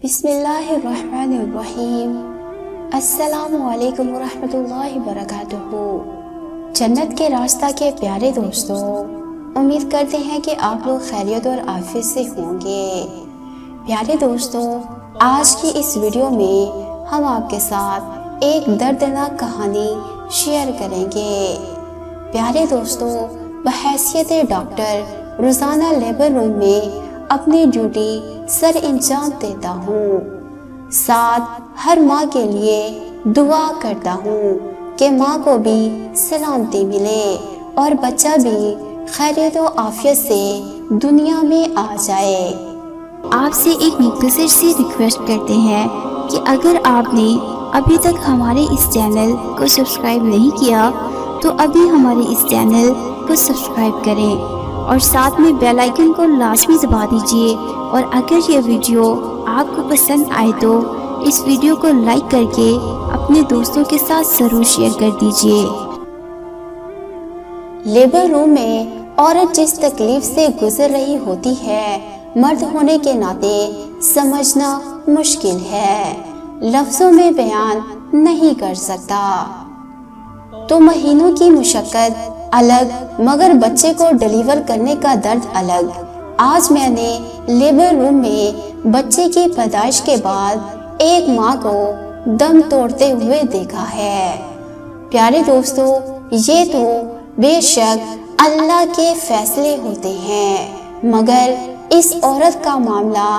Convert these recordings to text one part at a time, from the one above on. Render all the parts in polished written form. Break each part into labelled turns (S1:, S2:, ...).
S1: بسم اللہ الرحمن الرحیم۔ السلام علیکم ورحمۃ اللہ وبرکاتہ۔ جنت کے راستہ کے پیارے دوستو، امید کرتے ہیں کہ آپ لوگ خیریت اور عافیت سے ہوں گے۔ پیارے دوستو، آج کی اس ویڈیو میں ہم آپ کے ساتھ ایک دردناک کہانی شیئر کریں گے۔ پیارے دوستو، بحیثیت ڈاکٹر روزانہ لیبر روم میں اپنی ڈیوٹی سر انجام دیتا ہوں، ساتھ ہر ماں کے لیے دعا کرتا ہوں کہ ماں کو بھی سلامتی ملے اور بچہ بھی خیریت و عافیت سے دنیا میں آ جائے۔
S2: آپ سے ایک مختصر سی ریکویسٹ کرتے ہیں کہ اگر آپ نے ابھی تک ہمارے اس چینل کو سبسکرائب نہیں کیا تو ابھی ہمارے اس چینل کو سبسکرائب کریں اور ساتھ میں بیل آئیکن کو لازمی دبا دیجئے، اور اگر یہ ویڈیو آپ کو پسند آئے تو اس ویڈیو کو لائک کر کے اپنے دوستوں کے ساتھ ضرور شیئر کر دیجئے۔
S1: لیبر روم میں عورت جس تکلیف سے گزر رہی ہوتی ہے، مرد ہونے کے ناطے سمجھنا مشکل ہے، لفظوں میں بیان نہیں کر سکتا۔ تو مہینوں کی مشقت الگ، مگر بچے کو ڈیلیور کرنے کا درد الگ۔ آج میں نے لیبر روم میں بچے کی پیدائش کے بعد ایک ماں کو دم توڑتے ہوئے دیکھا ہے۔ پیارے دوستو، یہ تو بے شک اللہ کے فیصلے ہوتے ہیں، مگر اس عورت کا معاملہ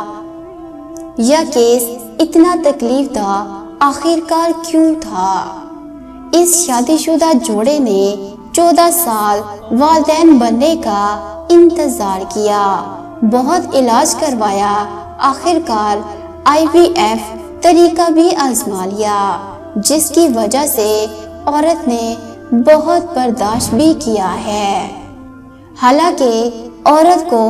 S1: یا کیس اتنا تکلیف دہ آخرکار کیوں تھا؟ اس شادی شدہ جوڑے نے 14 سال والدین بننے کا انتظار کیا، بہت علاج کروایا، آخرکار IVF طریقہ بھی آزما لیا، جس کی وجہ سے عورت نے بہت برداشت بھی کیا ہے۔ حالانکہ عورت کو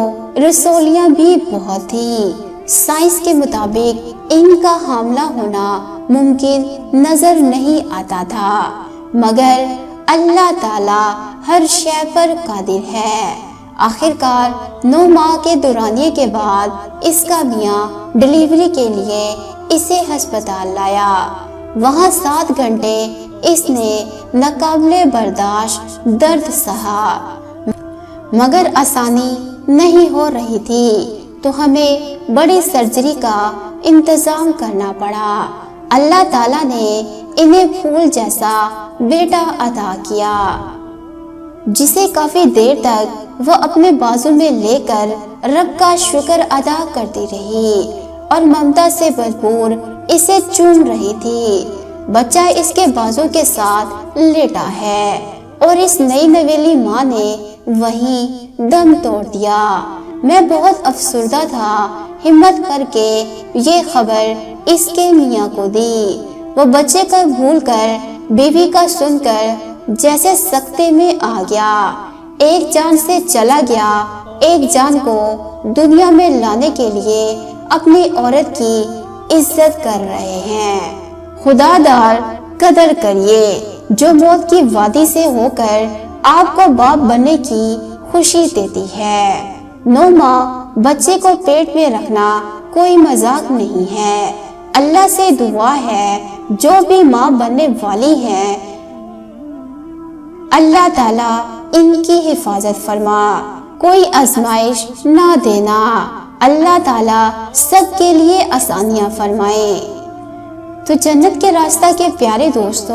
S1: رسولیاں بھی بہت تھیں، سائنس کے مطابق ان کا حاملہ ہونا ممکن نظر نہیں آتا تھا، مگر اللہ تعالی ہر شے پر قادر ہے۔ آخرکار 9 ماہ کے دورانیے کے بعد اس کا میاں ڈیلیوری کے لیے اسے ہسپتال لایا۔ وہاں 7 گھنٹے اس نے ناقابل برداشت درد سہا، مگر آسانی نہیں ہو رہی تھی، تو ہمیں بڑی سرجری کا انتظام کرنا پڑا۔ اللہ تعالیٰ نے انہیں پھول جیسا بیٹا عطا کیا، جسے کافی دیر تک وہ اپنے بازو میں لے کر رب کا شکر ادا کرتی رہی اور ممتا سے بھرپور اسے چوم رہی تھی۔ بچہ اس کے بازو کے ساتھ لیٹا ہے اور اس نئی نویلی ماں نے وہیں دم توڑ دیا۔ میں بہت افسردہ تھا، ہمت کر کے یہ خبر اس کے میاں کو دی۔ وہ بچے کا بھول کر بیوی کا سن کر جیسے سکتے میں آ گیا۔ ایک جان سے چلا گیا، ایک جان کو دنیا میں لانے کے لیے اپنی عورت کی عزت کر رہے ہیں۔ خدا دار قدر کریے جو موت کی وادی سے ہو کر آپ کو باپ بننے کی خوشی دیتی ہے۔ 9 ماہ بچے کو پیٹ میں رکھنا کوئی مذاق نہیں ہے۔ اللہ سے دعا ہے جو بھی ماں بننے والی ہیں، اللہ تعالیٰ ان کی حفاظت فرما، کوئی آزمائش نہ دینا، اللہ تعالیٰ سب کے لیے آسانیاں فرمائے۔ تو جنت کے راستہ کے پیارے دوستو،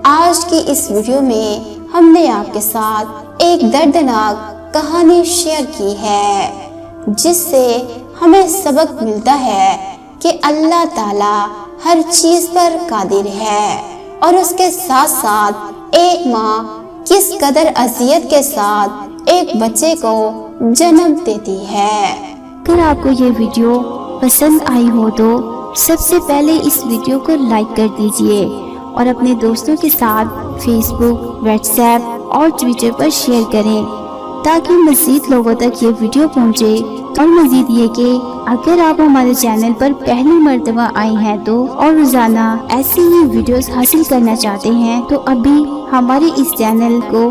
S1: آج کی اس ویڈیو میں ہم نے آپ کے ساتھ ایک دردناک کہانی شیئر کی ہے، جس سے ہمیں سبق ملتا ہے کہ اللہ تعالیٰ ہر چیز پر قادر ہے، اور اس کے ساتھ ساتھ ایک ماں کس قدر اذیت کے ساتھ ایک بچے کو جنم دیتی ہے۔
S2: اگر آپ کو یہ ویڈیو پسند آئی ہو تو سب سے پہلے اس ویڈیو کو لائک کر دیجئے اور اپنے دوستوں کے ساتھ فیس بک، واٹس ایپ اور ٹویٹر پر شیئر کریں تاکہ مزید لوگوں تک یہ ویڈیو پہنچے۔ اور مزید یہ کہ اگر آپ ہمارے چینل پر پہلی مرتبہ آئے ہیں تو اور روزانہ ایسی ہی ویڈیوز حاصل کرنا چاہتے ہیں تو ابھی ہمارے اس چینل کو